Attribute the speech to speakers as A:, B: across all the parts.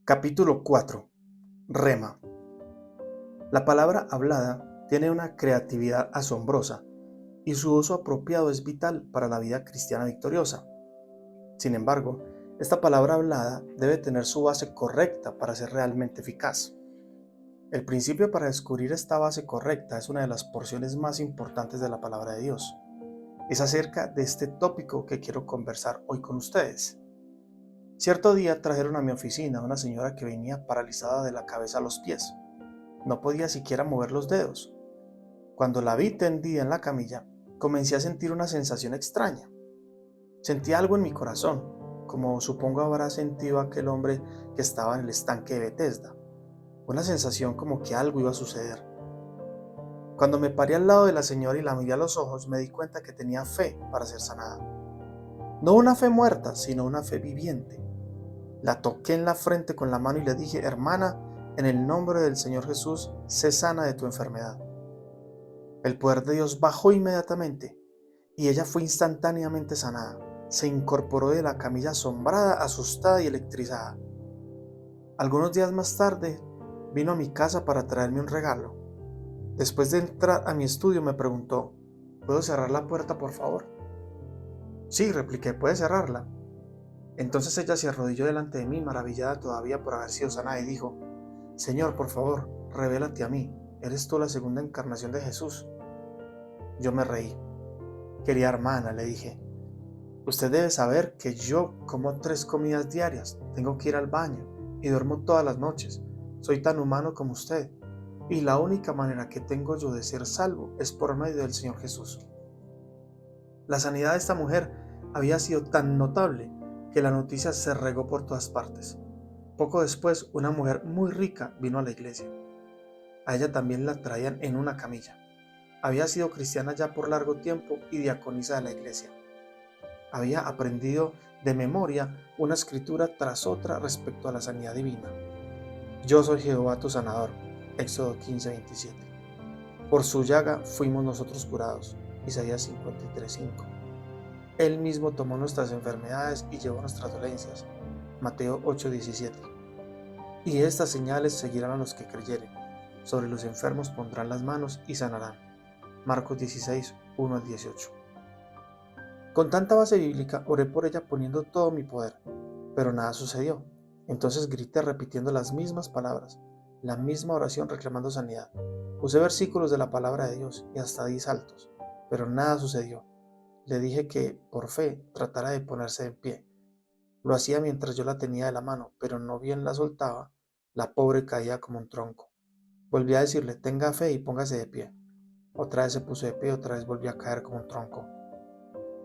A: Capítulo 4. Rema. La palabra hablada tiene una creatividad asombrosa y su uso apropiado es vital para la vida cristiana victoriosa. Sin embargo, esta palabra hablada debe tener su base correcta para ser realmente eficaz. El principio para descubrir esta base correcta es una de las porciones más importantes de la palabra de Dios. Es acerca de este tópico que quiero conversar hoy con ustedes. Cierto día trajeron a mi oficina a una señora que venía paralizada de la cabeza a los pies. No podía siquiera mover los dedos. Cuando la vi tendida en la camilla, comencé a sentir una sensación extraña. Sentí algo en mi corazón, como supongo habrá sentido aquel hombre que estaba en el estanque de Betesda. Una sensación como que algo iba a suceder. Cuando me paré al lado de la señora y la miré a los ojos, me di cuenta que tenía fe para ser sanada. No una fe muerta, sino una fe viviente. La toqué en la frente con la mano y le dije: hermana, en el nombre del Señor Jesús, sé sana de tu enfermedad. El poder de Dios bajó inmediatamente y ella fue instantáneamente sanada. Se incorporó de la camilla asombrada, asustada y electrizada. Algunos días más tarde, vino a mi casa para traerme un regalo. Después de entrar a mi estudio me preguntó: ¿puedo cerrar la puerta, por favor? Sí, repliqué, puede cerrarla. Entonces ella se arrodilló delante de mí, maravillada todavía por haber sido sanada, y dijo: Señor, por favor, revélate a mí. ¿Eres tú la segunda encarnación de Jesús? Yo me reí. Querida hermana, le dije, usted debe saber que yo como 3 comidas diarias, tengo que ir al baño y duermo todas las noches. Soy tan humano como usted, y la única manera que tengo yo de ser salvo es por medio del Señor Jesús. La sanidad de esta mujer había sido tan notable que la noticia se regó por todas partes. Poco después, una mujer muy rica vino a la iglesia. A ella también la traían en una camilla. Había sido cristiana ya por largo tiempo y diaconisa de la iglesia. Había aprendido de memoria una escritura tras otra respecto a la sanidad divina. Yo soy Jehová tu sanador. Éxodo 15:27. Por su llaga fuimos nosotros curados. Isaías 53:5. Él mismo tomó nuestras enfermedades y llevó nuestras dolencias. Mateo 8:17. Y estas señales seguirán a los que creyeren. Sobre los enfermos pondrán las manos y sanarán. Marcos 16:1-18. Con tanta base bíblica oré por ella poniendo todo mi poder, pero nada sucedió. Entonces grité repitiendo las mismas palabras, la misma oración reclamando sanidad. Usé versículos de la palabra de Dios y hasta di saltos, pero nada sucedió. Le dije que, por fe, tratara de ponerse de pie. Lo hacía mientras yo la tenía de la mano, pero no bien la soltaba, la pobre caía como un tronco. Volví a decirle: tenga fe y póngase de pie. Otra vez se puso de pie, otra vez volvió a caer como un tronco.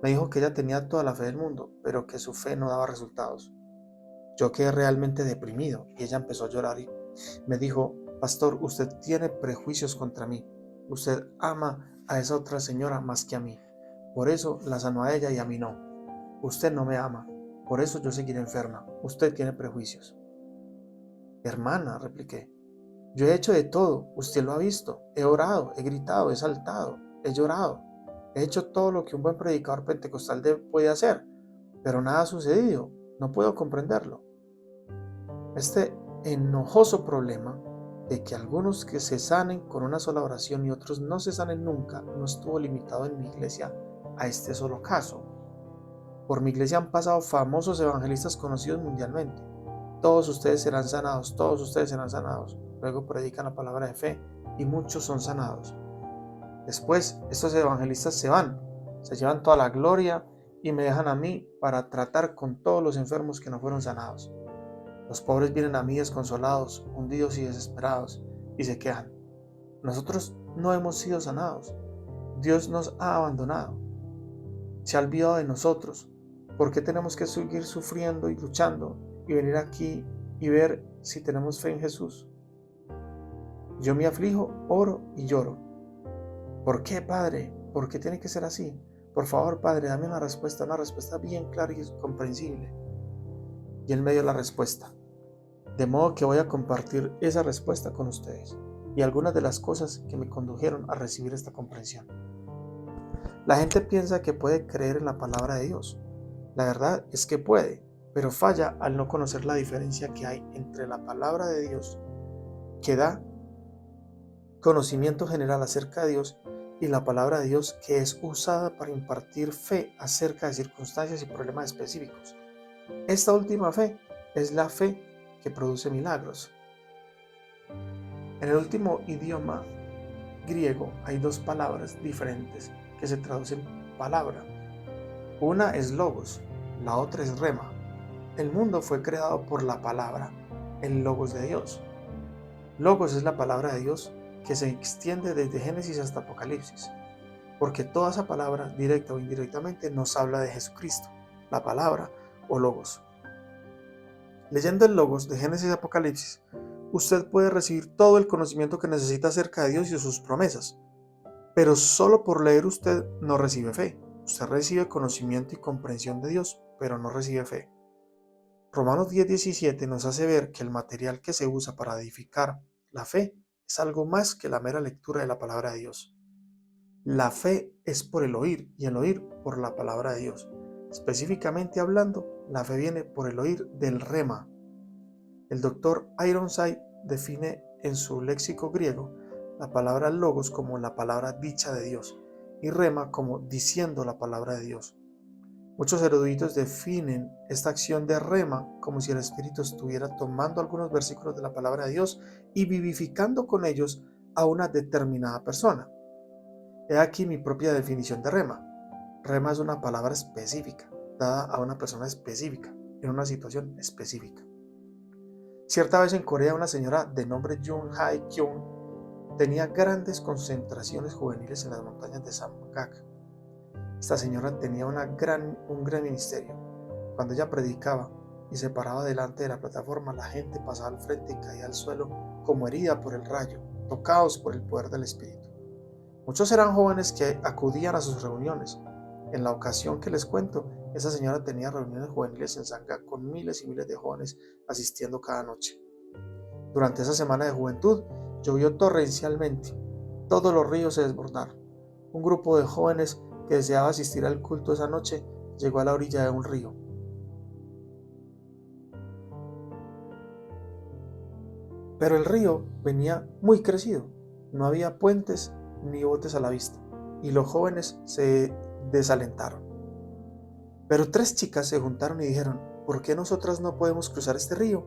A: Me dijo que ella tenía toda la fe del mundo, pero que su fe no daba resultados. Yo quedé realmente deprimido y ella empezó a llorar y me dijo: pastor, usted tiene prejuicios contra mí. Usted ama a esa otra señora más que a mí. Por eso la sanó a ella y a mí no. Usted no me ama. Por eso yo seguiré enferma. Usted tiene prejuicios. Hermana, repliqué, yo he hecho de todo. Usted lo ha visto. He orado, he gritado, he saltado, he llorado. He hecho todo lo que un buen predicador pentecostal puede hacer, pero nada ha sucedido. No puedo comprenderlo. Este enojoso problema de que algunos que se sanen con una sola oración y otros no se sanen nunca no estuvo limitado en mi iglesia a este solo caso. Por mi iglesia han pasado famosos evangelistas conocidos mundialmente. Todos ustedes serán sanados, todos ustedes serán sanados. Luego predican la palabra de fe y muchos son sanados. Después, estos evangelistas se van, se llevan toda la gloria y me dejan a mí para tratar con todos los enfermos que no fueron sanados. Los pobres vienen a mí desconsolados, hundidos y desesperados, y se quejan: nosotros no hemos sido sanados. Dios nos ha abandonado. Se ha olvidado de nosotros. ¿Por qué tenemos que seguir sufriendo y luchando y venir aquí y ver si tenemos fe en Jesús? Yo me aflijo, oro y lloro. ¿Por qué, Padre? ¿Por qué tiene que ser así? Por favor, Padre, dame una respuesta bien clara y comprensible. Y Él me dio la respuesta. De modo que voy a compartir esa respuesta con ustedes y algunas de las cosas que me condujeron a recibir esta comprensión. La gente piensa que puede creer en la palabra de Dios. La verdad es que puede, pero falla al no conocer la diferencia que hay entre la palabra de Dios, que da conocimiento general acerca de Dios, y la palabra de Dios que es usada para impartir fe acerca de circunstancias y problemas específicos. Esta última fe es la fe que produce milagros. En el último idioma griego hay dos palabras diferentes que se traducen palabra. Una es logos, la otra es rema. El mundo fue creado por la palabra, el logos de Dios. Logos es la palabra de Dios que se extiende desde Génesis hasta Apocalipsis, porque toda esa palabra, directa o indirectamente, nos habla de Jesucristo, la palabra o logos. Leyendo el logos de Génesis y Apocalipsis, usted puede recibir todo el conocimiento que necesita acerca de Dios y de sus promesas, pero solo por leer usted no recibe fe. Usted recibe conocimiento y comprensión de Dios, pero no recibe fe. Romanos 10:17 nos hace ver que el material que se usa para edificar la fe es algo más que la mera lectura de la palabra de Dios. La fe es por el oír y el oír por la palabra de Dios. Específicamente hablando, la fe viene por el oír del rema. El doctor Ironside define en su léxico griego la palabra logos como la palabra dicha de Dios y rema como diciendo la palabra de Dios. Muchos eruditos definen esta acción de rema como si el Espíritu estuviera tomando algunos versículos de la palabra de Dios y vivificando con ellos a una determinada persona. He aquí mi propia definición de rema. Rema es una palabra específica, dada a una persona específica, en una situación específica. Cierta vez en Corea, una señora de nombre Jung Hae-kyung tenía grandes concentraciones juveniles en las montañas de Samgak. Esta señora tenía un gran ministerio. Cuando ella predicaba y se paraba delante de la plataforma, la gente pasaba al frente y caía al suelo como herida por el rayo, tocados por el poder del Espíritu. Muchos eran jóvenes que acudían a sus reuniones. En la ocasión que les cuento, esa señora tenía reuniones juveniles en Sangha con miles y miles de jóvenes asistiendo cada noche. Durante esa semana de juventud, llovió torrencialmente. Todos los ríos se desbordaron. Un grupo de jóvenes que deseaba asistir al culto esa noche llegó a la orilla de un río. Pero el río venía muy crecido. No había puentes ni botes a la vista, y los jóvenes se desalentaron. Pero 3 chicas se juntaron y dijeron: ¿por qué nosotras no podemos cruzar este río?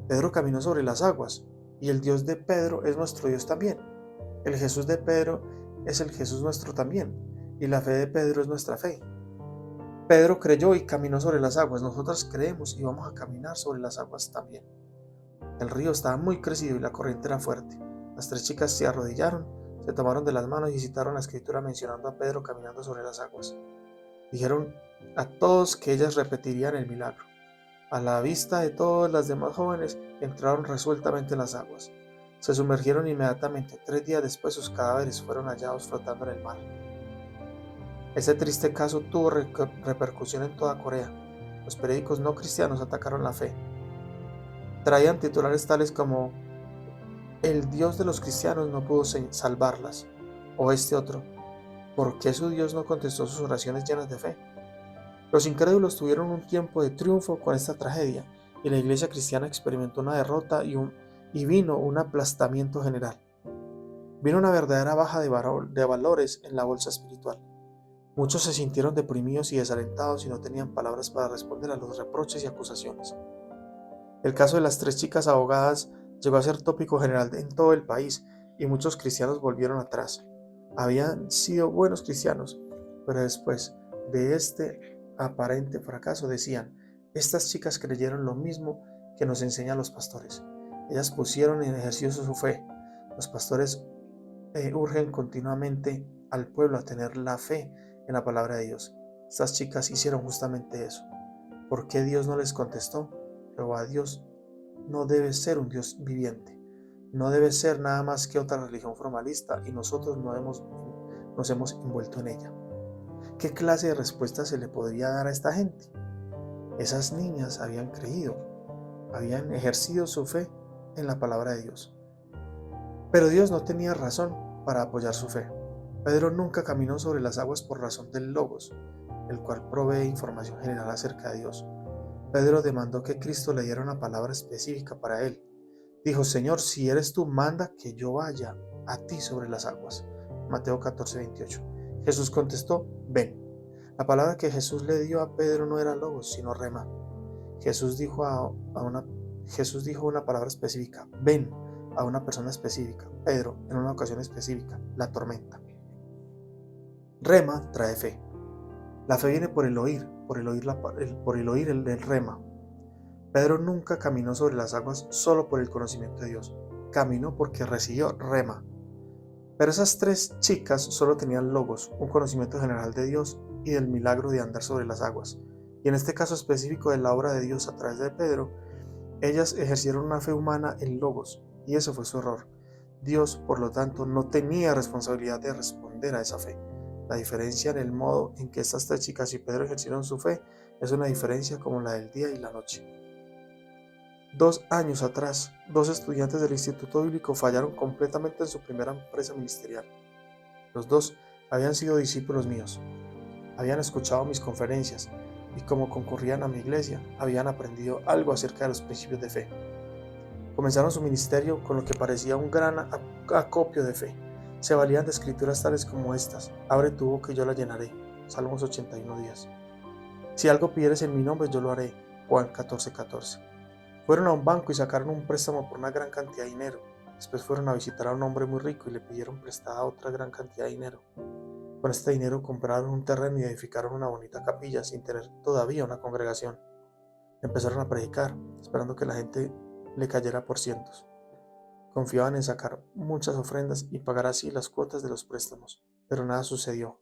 A: Pedro caminó sobre las aguas, y el Dios de Pedro es nuestro Dios también. El Jesús de Pedro es el Jesús nuestro también, y la fe de Pedro es nuestra fe. Pedro creyó y caminó sobre las aguas. Nosotras creemos y vamos a caminar sobre las aguas también. El río estaba muy crecido y la corriente era fuerte. Las 3 chicas se arrodillaron, se tomaron de las manos y citaron la escritura mencionando a Pedro caminando sobre las aguas. Dijeron a todos que ellas repetirían el milagro. A la vista de todas las demás jóvenes, entraron resueltamente en las aguas. Se sumergieron inmediatamente. 3 días después sus cadáveres fueron hallados flotando en el mar. Este triste caso tuvo repercusión en toda Corea. Los periódicos no cristianos atacaron la fe. Traían titulares tales como: el Dios de los cristianos no pudo salvarlas, o este otro: ¿por qué su Dios no contestó sus oraciones llenas de fe? Los incrédulos tuvieron un tiempo de triunfo con esta tragedia, y la iglesia cristiana experimentó una derrota y vino un aplastamiento general. Vino una verdadera baja de valores en la bolsa espiritual. Muchos se sintieron deprimidos y desalentados y no tenían palabras para responder a los reproches y acusaciones. El caso de las 3 chicas ahogadas llegó a ser tópico general en todo el país y muchos cristianos volvieron atrás. Habían sido buenos cristianos, pero después de este aparente fracaso decían: estas chicas creyeron lo mismo que nos enseñan los pastores. Ellas pusieron en ejercicio su fe. Los pastores urgen continuamente al pueblo a tener la fe en la palabra de Dios. Estas chicas hicieron justamente eso. ¿Por qué Dios no les contestó? Jehová Dios no debe ser un Dios viviente. No debe ser nada más que otra religión formalista y nosotros nos hemos envuelto en ella. ¿Qué clase de respuesta se le podría dar a esta gente? Esas niñas habían creído, habían ejercido su fe en la palabra de Dios. Pero Dios no tenía razón para apoyar su fe. Pedro nunca caminó sobre las aguas por razón del logos, el cual provee información general acerca de Dios. Pedro demandó que Cristo le diera una palabra específica para él. Dijo: Señor, si eres tú, manda que yo vaya a ti sobre las aguas. Mateo 14:28. Jesús contestó: ven. La palabra que Jesús le dio a Pedro no era logos, sino rema. Jesús dijo una palabra específica: ven, a una persona específica, Pedro, en una ocasión específica, la tormenta. Rema trae fe. La fe viene por el oír, el rema. Pedro nunca caminó sobre las aguas solo por el conocimiento de Dios. Caminó porque recibió rema. Pero esas tres chicas solo tenían logos, un conocimiento general de Dios y del milagro de andar sobre las aguas. Y en este caso específico de la obra de Dios a través de Pedro, ellas ejercieron una fe humana en logos, y eso fue su error. Dios, por lo tanto, no tenía responsabilidad de responder a esa fe. La diferencia en el modo en que estas tres chicas y Pedro ejercieron su fe es una diferencia como la del día y la noche. 2 años atrás, 2 estudiantes del Instituto Bíblico fallaron completamente en su primera empresa ministerial. Los dos habían sido discípulos míos, habían escuchado mis conferencias y como concurrían a mi iglesia, habían aprendido algo acerca de los principios de fe. Comenzaron su ministerio con lo que parecía un gran acopio de fe. Se valían de escrituras tales como estas: abre tu boca y yo la llenaré. Salmos 81:10. Si algo pidieres en mi nombre, yo lo haré. Juan 14:14. Fueron a un banco y sacaron un préstamo por una gran cantidad de dinero. Después fueron a visitar a un hombre muy rico y le pidieron prestada otra gran cantidad de dinero. Con este dinero compraron un terreno y edificaron una bonita capilla sin tener todavía una congregación. Empezaron a predicar, esperando que la gente le cayera por cientos. Confiaban en sacar muchas ofrendas y pagar así las cuotas de los préstamos, pero nada sucedió.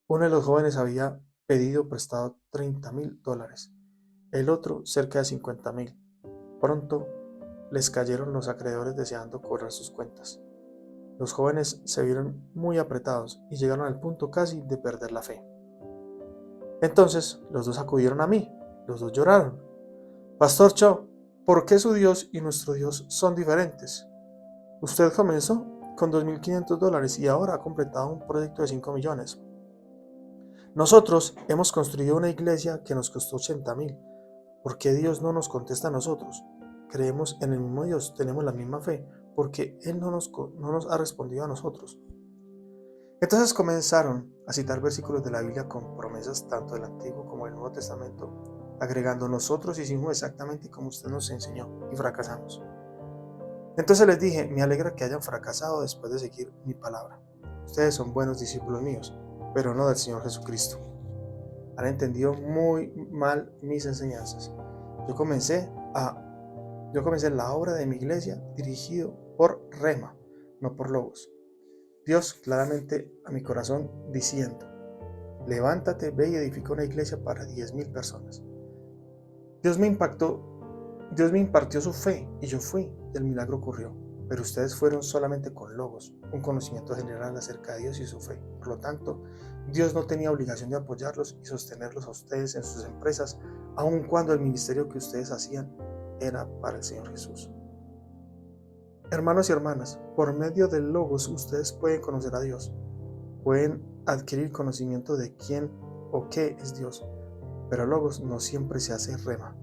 A: Uno de los jóvenes había pedido prestado $30,000, el otro cerca de 50,000. Pronto les cayeron los acreedores deseando cobrar sus cuentas. Los jóvenes se vieron muy apretados y llegaron al punto casi de perder la fe. Entonces los dos acudieron a mí, los dos lloraron. Pastor Cho, ¿por qué su Dios y nuestro Dios son diferentes? Usted comenzó con $2,500 y ahora ha completado un proyecto de 5 millones. Nosotros hemos construido una iglesia que nos costó 80,000. ¿Por qué Dios no nos contesta a nosotros? Creemos en el mismo Dios, tenemos la misma fe, porque Él no nos ha respondido a nosotros. Entonces comenzaron a citar versículos de la Biblia con promesas tanto del Antiguo como del Nuevo Testamento, agregando: nosotros hicimos exactamente como usted nos enseñó y fracasamos. Entonces les dije: me alegra que hayan fracasado después de seguir mi palabra. Ustedes son buenos discípulos míos, pero no del Señor Jesucristo. Han entendido muy mal mis enseñanzas. Yo comencé la obra de mi iglesia dirigido por rema, no por logos. Dios claramente a mi corazón diciendo: levántate, ve y edifica una iglesia para 10,000 personas. Dios me impartió su fe y yo fui, y el milagro ocurrió. Pero ustedes fueron solamente con logos, un conocimiento general acerca de Dios y su fe. Por lo tanto, Dios no tenía obligación de apoyarlos y sostenerlos a ustedes en sus empresas, aun cuando el ministerio que ustedes hacían era para el Señor Jesús. Hermanos y hermanas, por medio del logos ustedes pueden conocer a Dios, pueden adquirir conocimiento de quién o qué es Dios, pero logos no siempre se hace rema.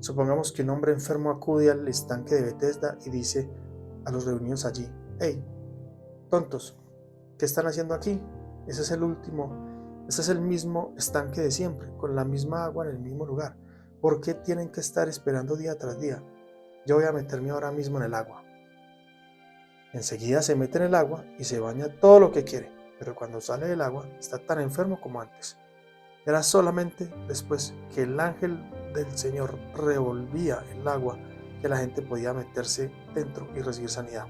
A: Supongamos que un hombre enfermo acude al estanque de Bethesda y dice a los reunidos allí: hey, tontos, ¿qué están haciendo aquí? Ese es el mismo estanque de siempre, con la misma agua en el mismo lugar. ¿Por qué tienen que estar esperando día tras día? Yo voy a meterme ahora mismo en el agua. Enseguida se mete en el agua y se baña todo lo que quiere, pero cuando sale del agua está tan enfermo como antes. Era solamente después que el ángel del Señor revolvía el agua que la gente podía meterse dentro y recibir sanidad.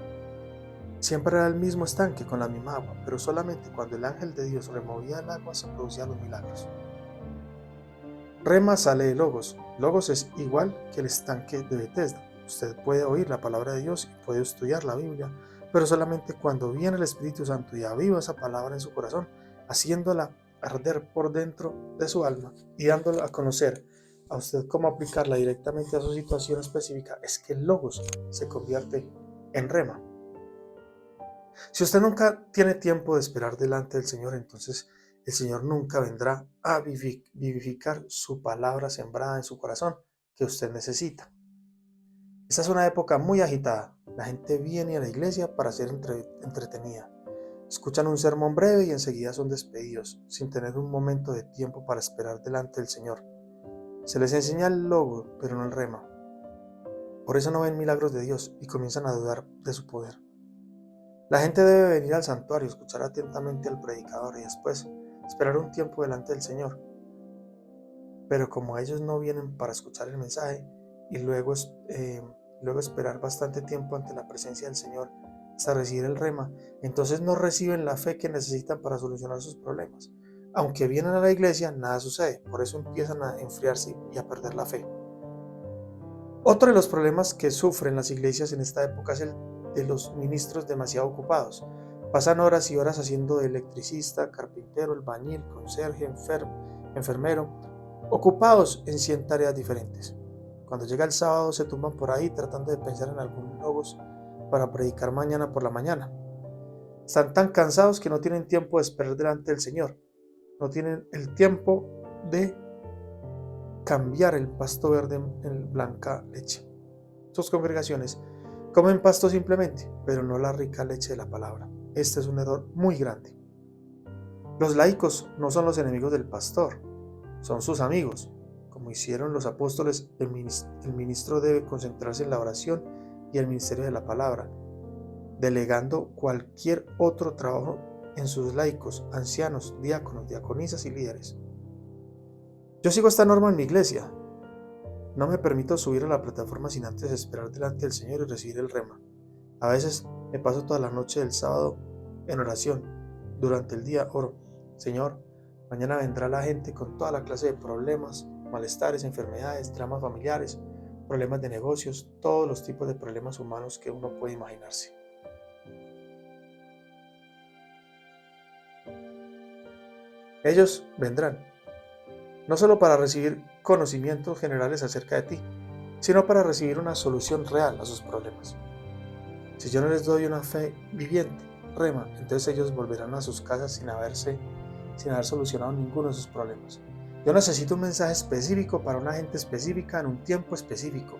A: Siempre era el mismo estanque con la misma agua, pero solamente cuando el ángel de Dios removía el agua se producían los milagros. Rema sale de logos. Logos es igual que el estanque de Bethesda. Usted puede oír la palabra de Dios y puede estudiar la Biblia, pero solamente cuando viene el Espíritu Santo y aviva esa palabra en su corazón, haciéndola arder por dentro de su alma y dándola a conocer a usted cómo aplicarla directamente a su situación específica, es que el logos se convierte en rema. Si usted nunca tiene tiempo de esperar delante del Señor, entonces el Señor nunca vendrá a vivificar su palabra sembrada en su corazón que usted necesita. Esta es una época muy agitada. La gente viene a la iglesia para ser entretenida. Escuchan un sermón breve y enseguida son despedidos, sin tener un momento de tiempo para esperar delante del Señor. Se les enseña el logo, pero no el rema. Por eso no ven milagros de Dios y comienzan a dudar de su poder. La gente debe venir al santuario, escuchar atentamente al predicador y después esperar un tiempo delante del Señor. Pero como ellos no vienen para escuchar el mensaje y luego esperar bastante tiempo ante la presencia del Señor hasta recibir el rema, entonces no reciben la fe que necesitan para solucionar sus problemas. Aunque vienen a la iglesia, nada sucede, por eso empiezan a enfriarse y a perder la fe. Otro de los problemas que sufren las iglesias en esta época es el de los ministros demasiado ocupados. Pasan horas y horas haciendo de electricista, carpintero, albañil, conserje, enfermero, ocupados en 100 tareas diferentes. Cuando llega el sábado se tumban por ahí tratando de pensar en algún logos para predicar mañana por la mañana. Están tan cansados que no tienen tiempo de esperar delante del Señor. No tienen el tiempo de cambiar el pasto verde en blanca leche. Sus congregaciones comen pasto simplemente, pero no la rica leche de la palabra. Este es un error muy grande. Los laicos no son los enemigos del pastor, son sus amigos. Como hicieron los apóstoles, el ministro debe concentrarse en la oración y el ministerio de la palabra, delegando cualquier otro trabajo en sus laicos, ancianos, diáconos, diaconisas y líderes. Yo sigo esta norma en mi iglesia. No me permito subir a la plataforma sin antes esperar delante del Señor y recibir el rema. A veces me paso toda la noche del sábado en oración. Durante el día oro: Señor, mañana vendrá la gente con toda la clase de problemas, malestares, enfermedades, dramas familiares, problemas de negocios, todos los tipos de problemas humanos que uno puede imaginarse. Ellos vendrán, no solo para recibir conocimientos generales acerca de ti, sino para recibir una solución real a sus problemas. Si yo no les doy una fe viviente, rema, entonces ellos volverán a sus casas sin haber solucionado ninguno de sus problemas. Yo necesito un mensaje específico para una gente específica en un tiempo específico.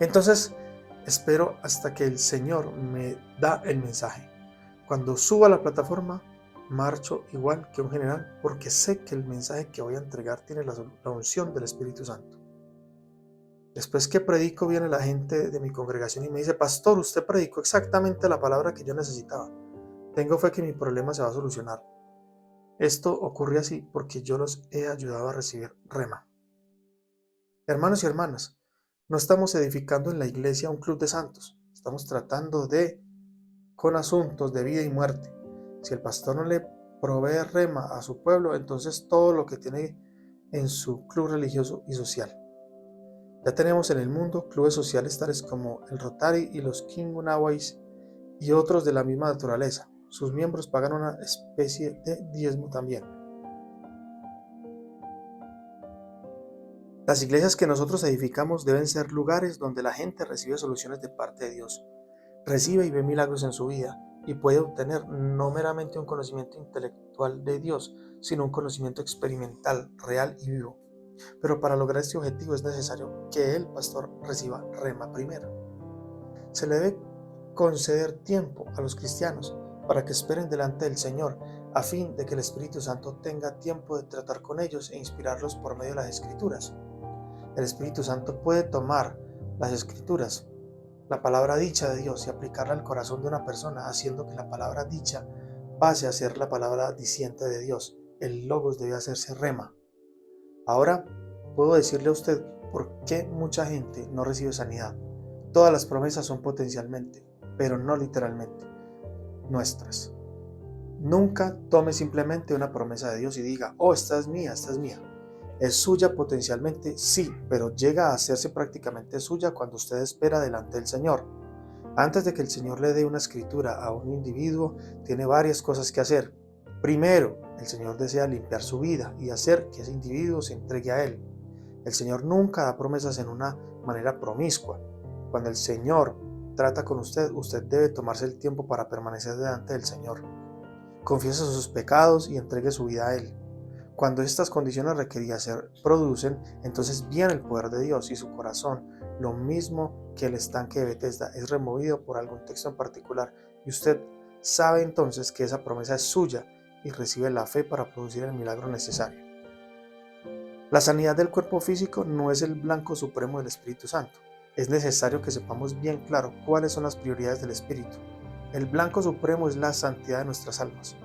A: Entonces espero hasta que el Señor me da el mensaje. Cuando suba a la plataforma, marcho igual que un general, porque sé que el mensaje que voy a entregar tiene la unción del Espíritu Santo. Después que predico, viene la gente de mi congregación y me dice: pastor, usted predicó exactamente la palabra que yo necesitaba. Tengo fe que mi problema se va a solucionar. Esto ocurre así porque yo los he ayudado a recibir rema. Hermanos y hermanas, no estamos edificando en la iglesia un club de santos. Estamos tratando con asuntos de vida y muerte. Si el pastor no le provee rema a su pueblo, entonces todo lo que tiene en su club religioso y social. Ya tenemos en el mundo clubes sociales tales como el Rotary y los Kingunawais y otros de la misma naturaleza. Sus miembros pagan una especie de diezmo también. Las iglesias que nosotros edificamos deben ser lugares donde la gente recibe soluciones de parte de Dios, recibe y ve milagros en su vida y puede obtener no meramente un conocimiento intelectual de Dios, sino un conocimiento experimental, real y vivo. Pero para lograr este objetivo es necesario que el pastor reciba rema primero. Se le debe conceder tiempo a los cristianos para que esperen delante del Señor, a fin de que el Espíritu Santo tenga tiempo de tratar con ellos e inspirarlos por medio de las Escrituras. El Espíritu Santo puede tomar las Escrituras, la palabra dicha de Dios, y aplicarla al corazón de una persona, haciendo que la palabra dicha pase a ser la palabra diciente de Dios. El logos debe hacerse rema. Ahora puedo decirle a usted por qué mucha gente no recibe sanidad. Todas las promesas son potencialmente, pero no literalmente, nuestras. Nunca tome simplemente una promesa de Dios y diga: oh, esta es mía, esta es mía. Es suya potencialmente, sí, pero llega a hacerse prácticamente suya cuando usted espera delante del Señor. Antes de que el Señor le dé una escritura a un individuo, tiene varias cosas que hacer. Primero, el Señor desea limpiar su vida y hacer que ese individuo se entregue a Él. El Señor nunca da promesas en una manera promiscua. Cuando el Señor trata con usted, usted debe tomarse el tiempo para permanecer delante del Señor. confiese sus pecados y entregue su vida a Él. Cuando estas condiciones requeridas se producen, entonces viene el poder de Dios y su corazón, lo mismo que el estanque de Betesda, es removido por algún texto en particular y usted sabe entonces que esa promesa es suya y recibe la fe para producir el milagro necesario. La sanidad del cuerpo físico no es el blanco supremo del Espíritu Santo. Es necesario que sepamos bien claro cuáles son las prioridades del Espíritu. El blanco supremo es la santidad de nuestras almas.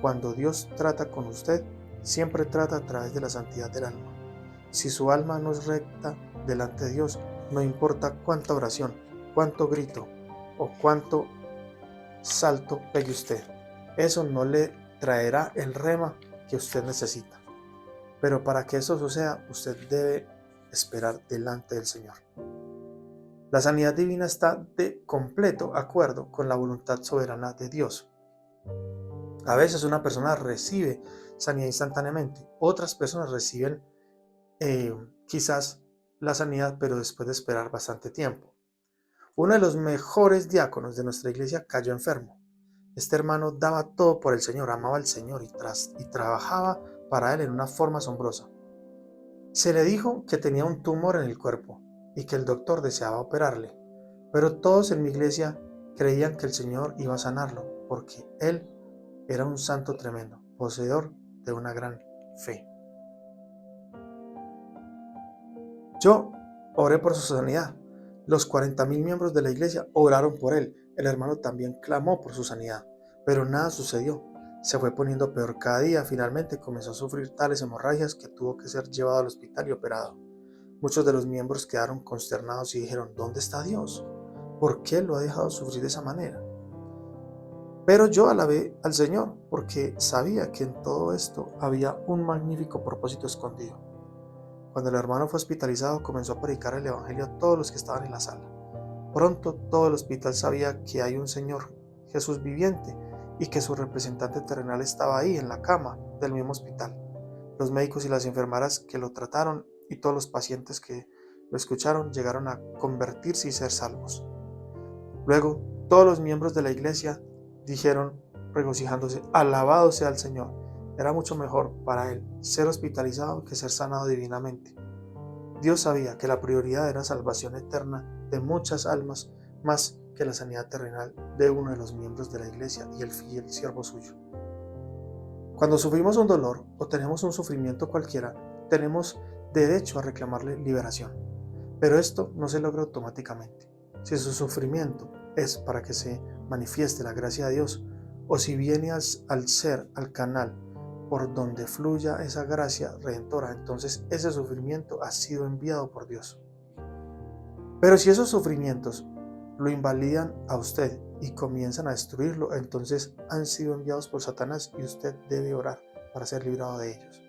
A: Cuando Dios trata con usted, siempre trata a través de la santidad del alma. Si su alma no es recta delante de Dios, no importa cuánta oración, cuánto grito o cuánto salto pegue usted, eso no le traerá el rema que usted necesita. Pero para que eso suceda, usted debe esperar delante del Señor. La sanidad divina está de completo acuerdo con la voluntad soberana de Dios. A veces una persona recibe sanidad instantáneamente, otras personas reciben quizás la sanidad, pero después de esperar bastante tiempo. Uno de los mejores diáconos de nuestra iglesia cayó enfermo. Este hermano daba todo por el Señor, amaba al Señor y trabajaba para Él en una forma asombrosa. Se le dijo que tenía un tumor en el cuerpo y que el doctor deseaba operarle, pero todos en mi iglesia creían que el Señor iba a sanarlo, porque Él era un santo tremendo, poseedor de una gran fe. Yo oré por su sanidad. Los 40,000 miembros de la iglesia oraron por él. El hermano también clamó por su sanidad, pero nada sucedió. Se fue poniendo peor cada día. Finalmente comenzó a sufrir tales hemorragias que tuvo que ser llevado al hospital y operado. Muchos de los miembros quedaron consternados y dijeron: ¿dónde está Dios? ¿Por qué lo ha dejado sufrir de esa manera? Pero yo alabé al Señor porque sabía que en todo esto había un magnífico propósito escondido. Cuando el hermano fue hospitalizado, comenzó a predicar el evangelio a todos los que estaban en la sala. Pronto todo el hospital sabía que hay un Señor Jesús viviente y que su representante terrenal estaba ahí en la cama del mismo hospital. Los médicos y las enfermeras que lo trataron y todos los pacientes que lo escucharon llegaron a convertirse y ser salvos. Luego, todos los miembros de la iglesia dijeron, regocijándose: alabado sea el Señor. Era mucho mejor para él ser hospitalizado que ser sanado divinamente. Dios sabía que la prioridad era salvación eterna de muchas almas, más que la sanidad terrenal de uno de los miembros de la iglesia y el fiel siervo suyo. Cuando sufrimos un dolor o tenemos un sufrimiento cualquiera, tenemos derecho a reclamarle liberación. Pero esto no se logra automáticamente. Si su sufrimiento es para que se manifieste la gracia de Dios, o si viene al canal por donde fluya esa gracia redentora, entonces ese sufrimiento ha sido enviado por Dios. Pero si esos sufrimientos lo invalidan a usted y comienzan a destruirlo, entonces han sido enviados por Satanás y usted debe orar para ser librado de ellos.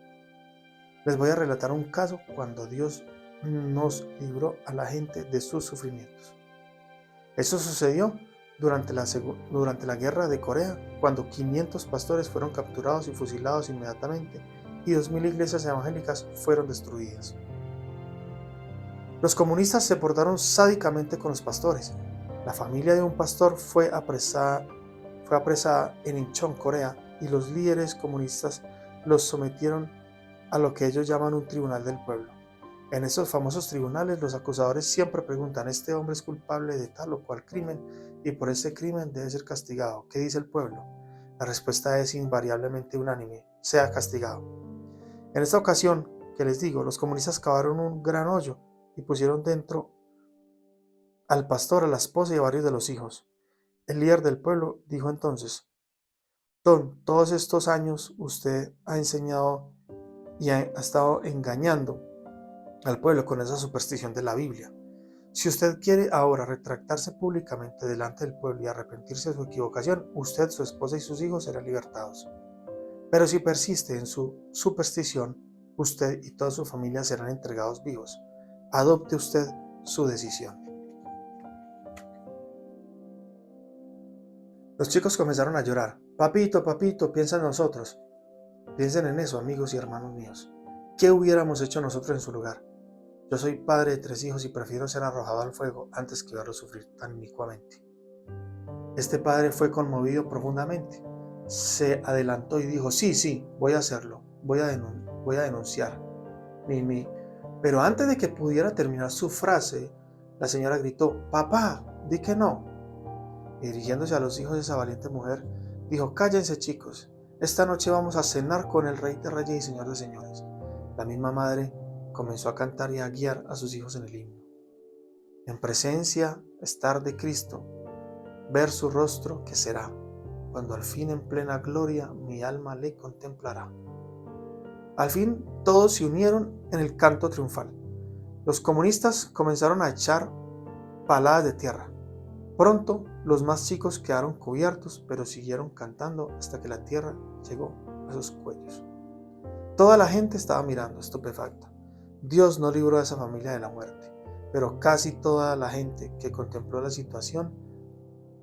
A: Les voy a relatar un caso cuando Dios nos libró a la gente de sus sufrimientos. Esto sucedió durante la guerra de Corea, cuando 500 pastores fueron capturados y fusilados inmediatamente y 2,000 iglesias evangélicas fueron destruidas. Los comunistas se portaron sádicamente con los pastores. La familia de un pastor fue apresada en Incheon, Corea, y los líderes comunistas los sometieron a lo que ellos llaman un tribunal del pueblo. En esos famosos tribunales, los acusadores siempre preguntan: ¿este hombre es culpable de tal o cual crimen y por ese crimen debe ser castigado? ¿Qué dice el pueblo? La respuesta es invariablemente unánime: sea castigado. En esta ocasión, que les digo, los comunistas cavaron un gran hoyo y pusieron dentro al pastor, a la esposa y a varios de los hijos. El líder del pueblo dijo entonces: Don, todos estos años usted ha enseñado y ha estado engañando al pueblo con esa superstición de la Biblia. Si usted quiere ahora retractarse públicamente delante del pueblo y arrepentirse de su equivocación, usted, su esposa y sus hijos serán libertados. Pero si persiste en su superstición, usted y toda su familia serán entregados vivos. Adopte usted su decisión. Los chicos comenzaron a llorar. Papito, papito, piensa en nosotros. Piensen en eso, amigos y hermanos míos. ¿Qué hubiéramos hecho nosotros en su lugar? Yo soy padre de 3 hijos y prefiero ser arrojado al fuego antes que verlos sufrir tan inicuamente. Este padre fue conmovido profundamente. se adelantó y dijo, sí, voy a hacerlo, voy a denunciar. Pero antes de que pudiera terminar su frase, la señora gritó, papá, di que no. Y dirigiéndose a los hijos de esa valiente mujer, dijo, cállense chicos, esta noche vamos a cenar con el Rey de Reyes y Señor de Señores. La misma madre comenzó a cantar y a guiar a sus hijos en el himno. En presencia estar de Cristo, ver su rostro que será, cuando al fin en plena gloria mi alma le contemplará. Al fin todos se unieron en el canto triunfal. Los comunistas comenzaron a echar paladas de tierra. Pronto los más chicos quedaron cubiertos, pero siguieron cantando hasta que la tierra llegó a sus cuellos. Toda la gente estaba mirando, estupefacta. Dios no libró a esa familia de la muerte, pero casi toda la gente que contempló la situación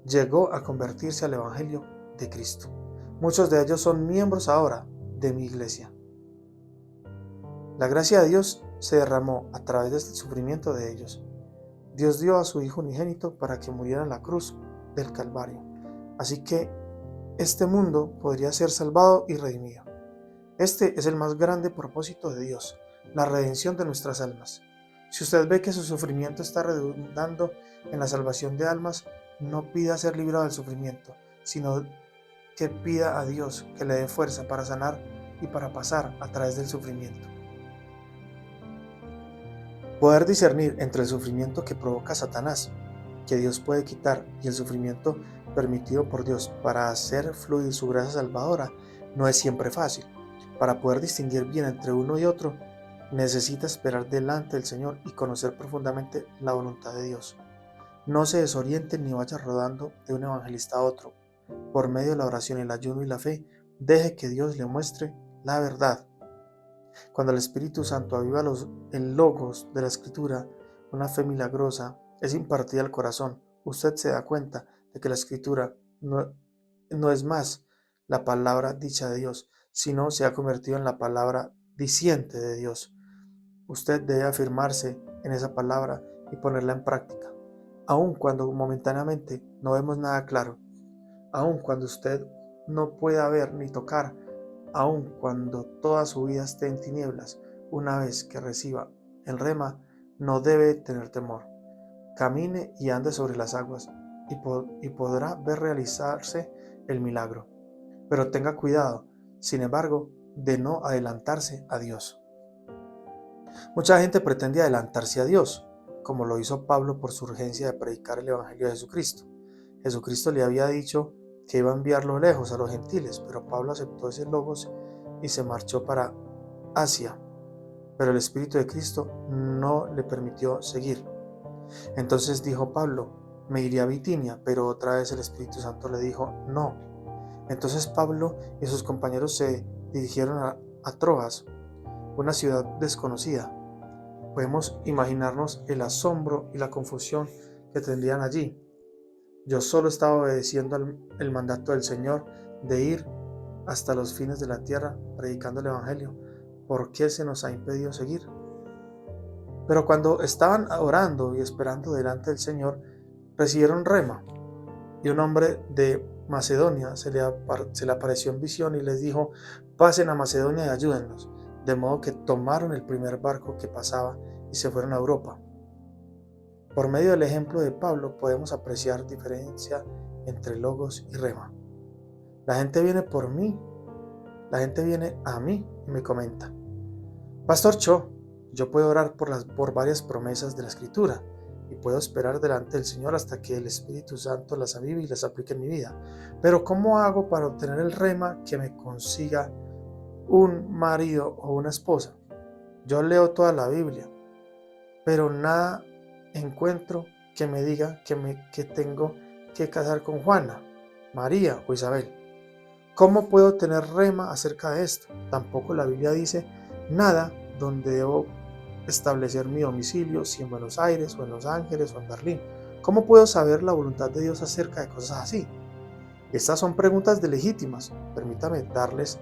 A: llegó a convertirse al Evangelio de Cristo. Muchos de ellos son miembros ahora de mi iglesia. La gracia de Dios se derramó a través del sufrimiento de ellos. Dios dio a su Hijo unigénito para que muriera en la cruz del Calvario. Así que este mundo podría ser salvado y redimido. Este es el más grande propósito de Dios, la redención de nuestras almas. Si usted ve que su sufrimiento está redundando en la salvación de almas, no pida ser librado del sufrimiento, sino que pida a Dios que le dé fuerza para sanar y para pasar a través del sufrimiento. Poder discernir entre el sufrimiento que provoca Satanás, que Dios puede quitar, y el sufrimiento permitido por Dios para hacer fluir su gracia salvadora, no es siempre fácil. Para poder distinguir bien entre uno y otro, necesita esperar delante del Señor y conocer profundamente la voluntad de Dios. No se desoriente ni vaya rodando de un evangelista a otro. Por medio de la oración, el ayuno y la fe, deje que Dios le muestre la verdad. Cuando el Espíritu Santo aviva el logos de la Escritura, una fe milagrosa es impartida al corazón. Usted se da cuenta de que la Escritura no es más la palabra dicha de Dios, sino se ha convertido en la palabra diciente de Dios. Usted debe afirmarse en esa palabra y ponerla en práctica, aun cuando momentáneamente no vemos nada claro, aun cuando usted no pueda ver ni tocar, aun cuando toda su vida esté en tinieblas. Una vez que reciba el rema, no debe tener temor. Camine y ande sobre las aguas y podrá ver realizarse el milagro. Pero tenga cuidado, sin embargo, de no adelantarse a Dios. Mucha gente pretende adelantarse a Dios, como lo hizo Pablo por su urgencia de predicar el Evangelio de Jesucristo. Jesucristo le había dicho que iba a enviarlo lejos a los gentiles, pero Pablo aceptó ese logos y se marchó para Asia. Pero el Espíritu de Cristo no le permitió seguir. Entonces dijo Pablo, me iré a Bitinia, pero otra vez el Espíritu Santo le dijo, no. Entonces Pablo y sus compañeros se dirigieron a Troas, una ciudad desconocida. Podemos imaginarnos el asombro y la confusión que tendrían allí. Yo solo estaba obedeciendo el mandato del Señor de ir hasta los fines de la tierra predicando el Evangelio. ¿Por qué se nos ha impedido seguir? Pero cuando estaban orando y esperando delante del Señor, recibieron rema, y un hombre de Macedonia se le apareció en visión y les dijo, pasen a Macedonia y ayúdennos. De modo que tomaron el primer barco que pasaba y se fueron a Europa. Por medio del ejemplo de Pablo podemos apreciar diferencia entre logos y rema. La gente viene por mí, la gente viene a mí y me comenta, Pastor Cho, yo puedo orar por varias promesas de la Escritura y puedo esperar delante del Señor hasta que el Espíritu Santo las avive y las aplique en mi vida. Pero ¿cómo hago para obtener el rema que me consiga un marido o una esposa? Yo leo toda la Biblia, pero nada encuentro que me diga que tengo que casar con Juana, María o Isabel. ¿Cómo puedo tener rema acerca de esto? Tampoco la Biblia dice nada donde debo establecer mi domicilio, si en Buenos Aires o en Los Ángeles o en Berlín. ¿Cómo puedo saber la voluntad de Dios acerca de cosas así? Estas son preguntas legítimas. Permítame darles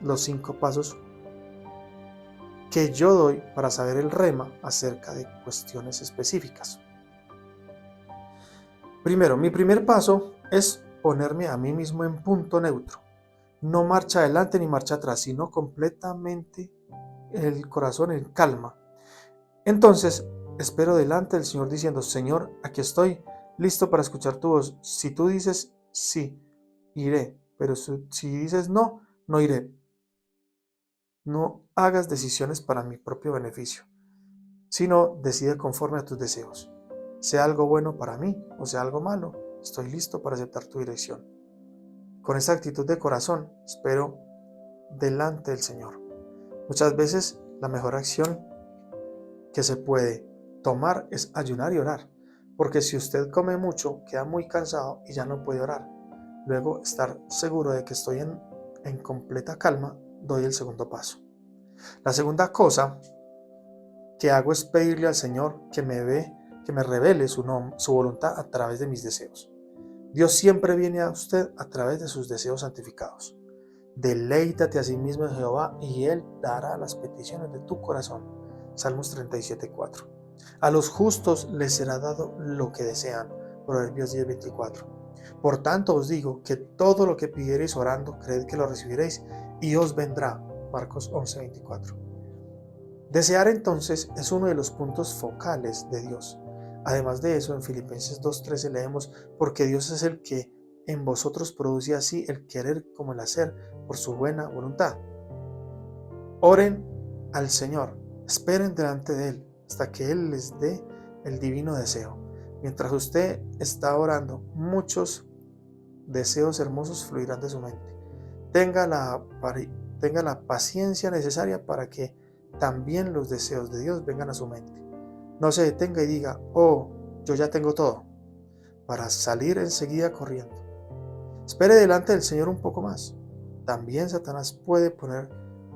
A: los 5 pasos que yo doy para saber el rema acerca de cuestiones específicas. Primero, mi primer paso es ponerme a mí mismo en punto neutro. No marcha adelante ni marcha atrás, sino completamente el corazón en calma. Entonces espero delante del Señor diciendo: Señor, aquí estoy, listo para escuchar tu voz. Si tú dices sí, iré, pero si dices no, no iré. No hagas decisiones para mi propio beneficio, sino decide conforme a tus deseos. Sea algo bueno para mí o sea algo malo, estoy listo para aceptar tu dirección. Con esa actitud de corazón espero delante del Señor. Muchas veces la mejor acción que se puede tomar es ayunar y orar, porque si usted come mucho, queda muy cansado y ya no puede orar. Luego, estar seguro de que estoy en completa calma, doy el segundo paso. La segunda cosa que hago es pedirle al Señor que me revele su voluntad a través de mis deseos. Dios siempre viene a usted a través de sus deseos santificados. Deleítate a sí mismo en Jehová y Él dará las peticiones de tu corazón. Salmos 37:4. A los justos les será dado lo que desean. Proverbios 10:24. Por tanto os digo que todo lo que pidiereis orando, creed que lo recibiréis y os vendrá. Marcos 11:24. Desear entonces es uno de los puntos focales de Dios. Además de eso, en Filipenses 2:13 leemos: porque Dios es el que en vosotros produce así el querer como el hacer por su buena voluntad. Oren al Señor, esperen delante de Él hasta que Él les dé el divino deseo. Mientras usted está orando, muchos deseos hermosos fluirán de su mente. Tenga la paciencia necesaria para que también los deseos de Dios vengan a su mente. No se detenga y diga: oh, yo ya tengo todo, para salir enseguida corriendo. Espere delante del Señor un poco más. También Satanás puede poner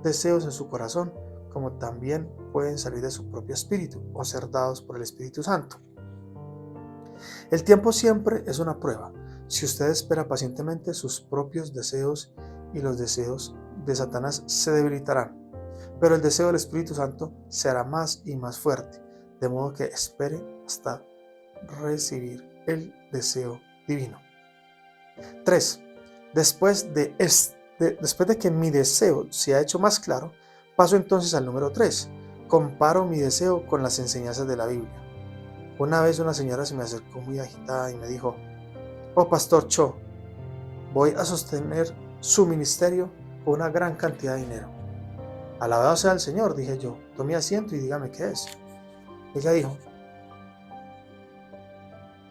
A: deseos en su corazón, como también pueden salir de su propio espíritu o ser dados por el Espíritu Santo. El tiempo siempre es una prueba. Si usted espera pacientemente, sus propios deseos y los deseos de Satanás se debilitarán, pero el deseo del Espíritu Santo se hará más y más fuerte, de modo que espere hasta recibir el deseo divino. 3. Después de que mi deseo se ha hecho más claro, paso entonces al número 3. Comparo mi deseo con las enseñanzas de la Biblia. Una vez una señora se me acercó muy agitada y me dijo: oh, Pastor Cho, voy a sostener su ministerio con una gran cantidad de dinero. Alabado sea el Señor, dije yo. Tome asiento y dígame qué es. Ella dijo: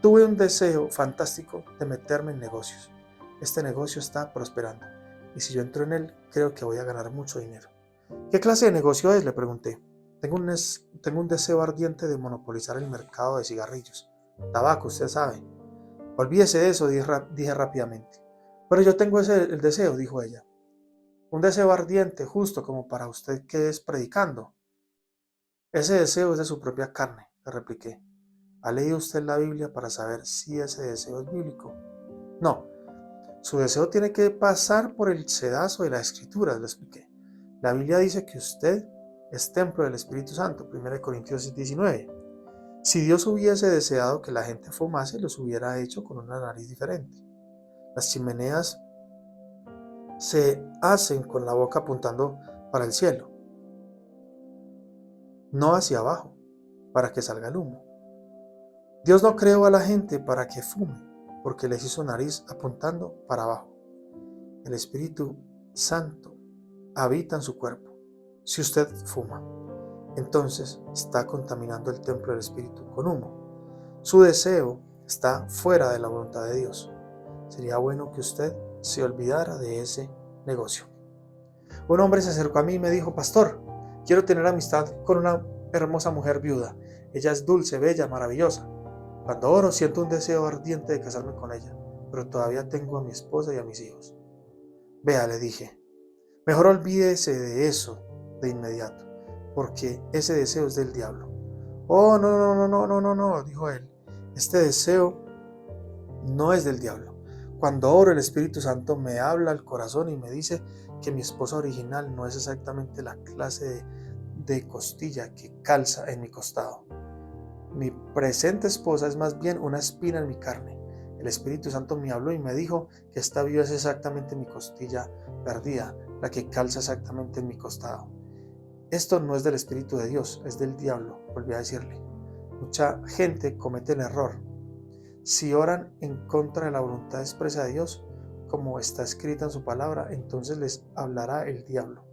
A: tuve un deseo fantástico de meterme en negocios. Este negocio está prosperando y si yo entro en él, creo que voy a ganar mucho dinero. ¿Qué clase de negocio es?, le pregunté. Tengo un deseo ardiente de monopolizar el mercado de cigarrillos. Tabaco, usted sabe. Olvídese de eso, dije rápidamente. Pero yo tengo el deseo, dijo ella. Un deseo ardiente, justo como para usted que es predicando. Ese deseo es de su propia carne, le repliqué. ¿Ha leído usted la Biblia para saber si ese deseo es bíblico? No, su deseo tiene que pasar por el sedazo de las Escrituras, le expliqué. La Biblia dice que usted es templo del Espíritu Santo, 1 Corintios 6:19. Si Dios hubiese deseado que la gente fumase, los hubiera hecho con una nariz diferente. Las chimeneas se hacen con la boca apuntando para el cielo, no hacia abajo, para que salga el humo. Dios no creó a la gente para que fume, porque les hizo nariz apuntando para abajo. El Espíritu Santo habita en su cuerpo. Si usted fuma, entonces está contaminando el templo del Espíritu con humo. Su deseo está fuera de la voluntad de Dios. Sería bueno que usted se olvidara de ese negocio. Un hombre se acercó a mí y me dijo: Pastor, quiero tener amistad con una hermosa mujer viuda. Ella es dulce, bella, maravillosa. Cuando oro siento un deseo ardiente de casarme con ella, pero todavía tengo a mi esposa y a mis hijos. Vea, le dije, mejor olvídese de eso de inmediato, porque ese deseo es del diablo. Oh, no, dijo él. Este deseo no es del diablo. Cuando oro, el Espíritu Santo me habla al corazón y me dice que mi esposa original no es exactamente la clase de costilla que calza en mi costado. Mi presente esposa es más bien una espina en mi carne. El Espíritu Santo me habló y me dijo que esta viuda es exactamente mi costilla perdida, la que calza exactamente en mi costado. Esto no es del Espíritu de Dios, es del diablo, volví a decirle. Mucha gente comete el error. Si oran en contra de la voluntad expresa de Dios, como está escrita en su palabra, entonces les hablará el diablo.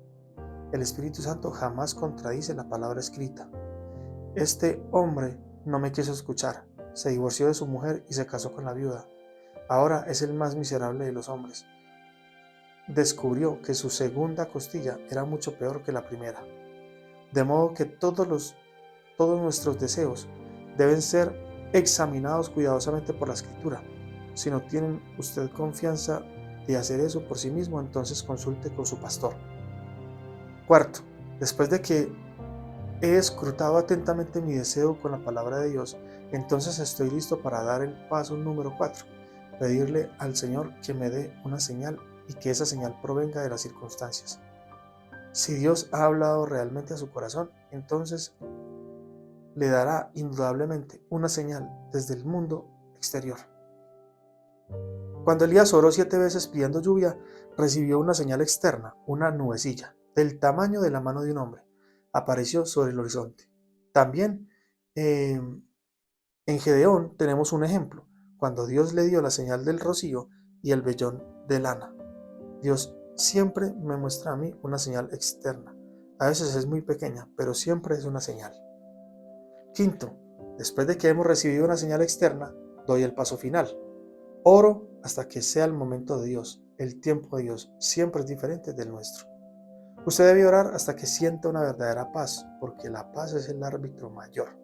A: El Espíritu Santo jamás contradice la palabra escrita. Este hombre no me quiso escuchar, se divorció de su mujer y se casó con la viuda. Ahora es el más miserable de los hombres. Descubrió que su segunda costilla era mucho peor que la primera. De modo que todos nuestros deseos deben ser examinados cuidadosamente por la Escritura. Si no tienen usted confianza de hacer eso por sí mismo, entonces consulte con su pastor. Cuarto, después de que he escrutado atentamente mi deseo con la palabra de Dios, entonces estoy listo para dar el paso número 4, pedirle al Señor que me dé una señal y que esa señal provenga de las circunstancias. Si Dios ha hablado realmente a su corazón, entonces le dará indudablemente una señal desde el mundo exterior. Cuando Elías oró 7 veces pidiendo lluvia, recibió una señal externa, una nubecilla, del tamaño de la mano de un hombre. Apareció sobre el horizonte. También en Gedeón tenemos un ejemplo, cuando Dios le dio la señal del rocío y el vellón de lana. Dios siempre me muestra a mí una señal externa. A veces es muy pequeña, pero siempre es una señal. Quinto, después de que hemos recibido una señal externa, doy el paso final. Oro hasta que sea el momento de Dios. El tiempo de Dios siempre es diferente del nuestro. Usted debe orar hasta que sienta una verdadera paz, porque la paz es el árbitro mayor.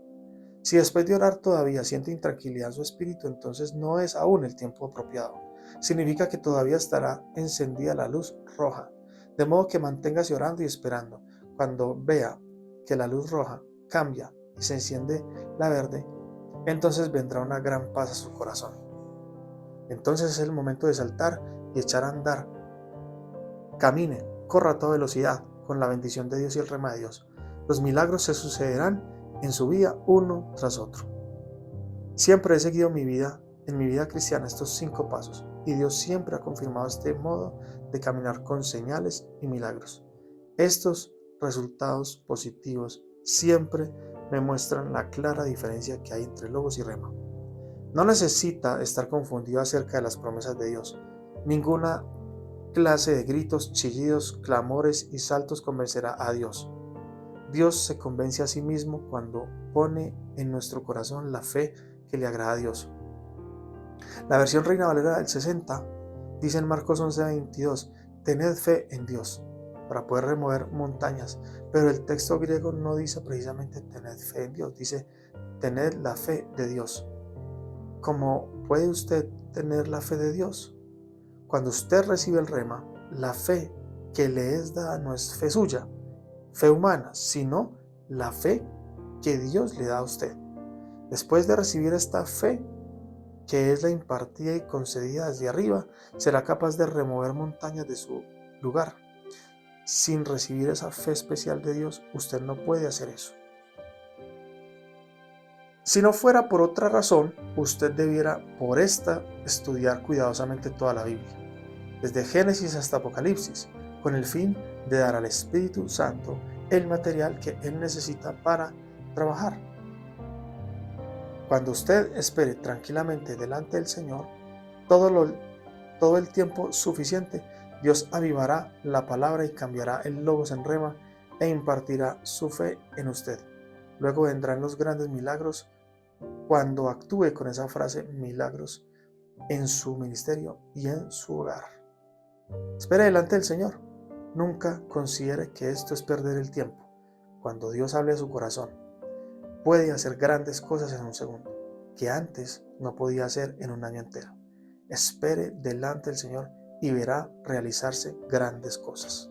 A: Si después de orar todavía siente intranquilidad en su espíritu, entonces no es aún el tiempo apropiado. Significa que todavía estará encendida la luz roja, de modo que manténgase orando y esperando. Cuando vea que la luz roja cambia y se enciende la verde, entonces vendrá una gran paz a su corazón. Entonces es el momento de saltar y echar a andar. Camine, corra a toda velocidad, con la bendición de Dios y el rema de Dios. Los milagros se sucederán en su vida uno tras otro. Siempre he seguido en mi vida cristiana estos 5 pasos, y Dios siempre ha confirmado este modo de caminar con señales y milagros. Estos resultados positivos siempre me muestran la clara diferencia que hay entre logos y rema. No necesita estar confundido acerca de las promesas de Dios. Ninguna clase de gritos, chillidos, clamores y saltos convencerá a Dios. Dios se convence a sí mismo cuando pone en nuestro corazón la fe que le agrada a Dios. La versión Reina Valera del 60 dice en Marcos 11:22, tened fe en Dios para poder remover montañas, pero el texto griego no dice precisamente tened fe en Dios, dice tened la fe de Dios. ¿Cómo puede usted tener la fe de Dios? Cuando usted recibe el rema, la fe que le es dada no es fe suya, fe humana, sino la fe que Dios le da a usted. Después de recibir esta fe, que es la impartida y concedida desde arriba, será capaz de remover montañas de su lugar. Sin recibir esa fe especial de Dios, usted no puede hacer eso. Si no fuera por otra razón, usted debiera por esta estudiar cuidadosamente toda la Biblia, desde Génesis hasta Apocalipsis, con el fin de dar al Espíritu Santo el material que Él necesita para trabajar. Cuando usted espere tranquilamente delante del Señor, todo el tiempo suficiente, Dios avivará la palabra y cambiará el logos en rema e impartirá su fe en usted. Luego vendrán los grandes milagros cuando actúe con esa frase milagros en su ministerio y en su hogar. Espere delante del Señor. Nunca considere que esto es perder el tiempo. Cuando Dios hable a su corazón, puede hacer grandes cosas en un segundo, que antes no podía hacer en un año entero. Espere delante del Señor y verá realizarse grandes cosas.